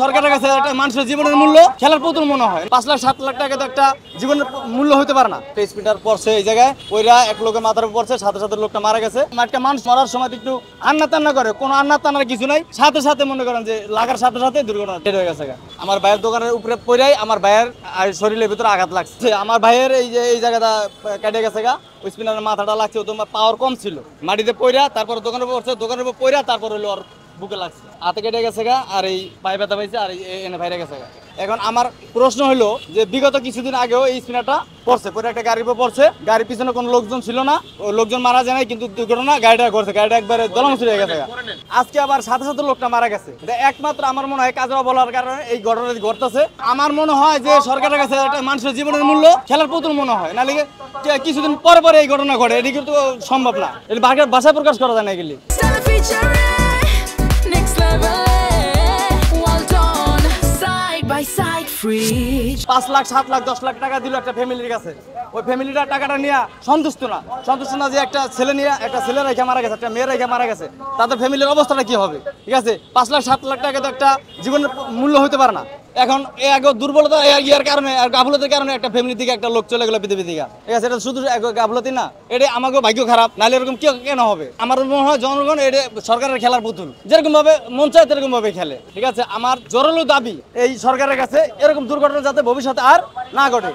সরকারের কাছে একটা মানুষের জীবনের মূল্য খেলার পুতুল মনে হয়। 5 লাখ 7 লাখ টাকা তো একটা জীবনের মূল্য হতে পারে না। স্পিডার পড়ছে এই জায়গায়, ওইরা এক লোকের মাথার উপর পড়ছে, সাথে সাথে লোকটা মারা গেছে। একটা মানুষ মরার সময় একটু আন্না তান্না করে, কোনো আন্না তান্নার কিছু নাই, সাথে সাথে মনে করেন যে লাগার সাথে সাথে দুর্ঘটনা হয়ে গেছে। আমার ভাইয়ের দোকানের উপরে পড়াই আমার ভাইয়ের শরীরের ভিতরে আঘাত লাগছে। আমার ভাইয়ের এই জায়গাটা কেটে গেছে গা, ওই স্পিনারের মাথাটা লাগছে, ও তোমার পাওয়ার কম ছিল, মাটিতে পড়া তারপর দোকানের উপর পড়ছে, দোকানের উপর পড়া তারপর হলো ওর বুকে লাগছে, হাতে কেটে গেছে গা, আর এই পায়ে ব্যথা পাইছে, আর এনে বাইরে গেছে গা। এখন আমার প্রশ্ন হলো যে বিগত কিছুদিন আগেও এই স্পিনারটা পড়ছে, পরে একটা গাড়ির উপর পড়ছে, গাড়ির পিছনে কোনো লোকজন ছিল না, ওই লোকজন মারা যায় নাই, কিন্তু দুর্ঘটনা গাড়িটা করছে, গাড়িটা একবারে দলামুচি হয়ে গেছে। আজকে আবার সাথে সাথে লোকটা মারা গেছে। একমাত্র আমার মনে হয় কাজরা বলার কারণে এই ঘটনাটি ঘটতেছে। আমার মনে হয় যে সরকারের কাছে একটা মানুষের জীবনের মূল্য খেলার পুতুল মনে হয়, নাহলে কিছুদিন পরে পরে এই ঘটনা ঘটে, এটি কিন্তু সম্ভব না, এটি ভাষায় প্রকাশ করা যায় না। এগুলি 5 লাখ 7 লাখ 10 লাখ টাকা দিল একটা ফ্যামিলির কাছে, ওই ফ্যামিলিটা টাকাটা নিয়ে সন্তুষ্ট না যে একটা ছেলে নিয়ে একটা ছেলে রেখে মারা গেছে, একটা মেয়ে রেখে মারা গেছে, তাদের ফ্যামিলির অবস্থাটা কি হবে? ঠিক আছে, 5 লাখ 7 লাখ টাকা তো একটা জীবনের মূল্য হতে পারে না। এখন দুর্বলতা ইয়ার কারণে আর গাফলতির কারণে একটা ফ্যামিলি থেকে একটা লোক চলে গেল পৃথিবী থেকে। ঠিক আছে, এটা শুধু গাফলতি না, এটা আমাকেও ভাগ্য খারাপ, নাহলে এরকম কেন হবে? আমার মনে হয় জনগণ এটা সরকারের খেলার পুতুল, যেরকম ভাবে মন চায় সেরকম ভাবে খেলে। ঠিক আছে, আমার জোরালো দাবি এই সরকারের কাছে এরকম দুর্ঘটনা যাতে ভবিষ্যতে আর না ঘটে।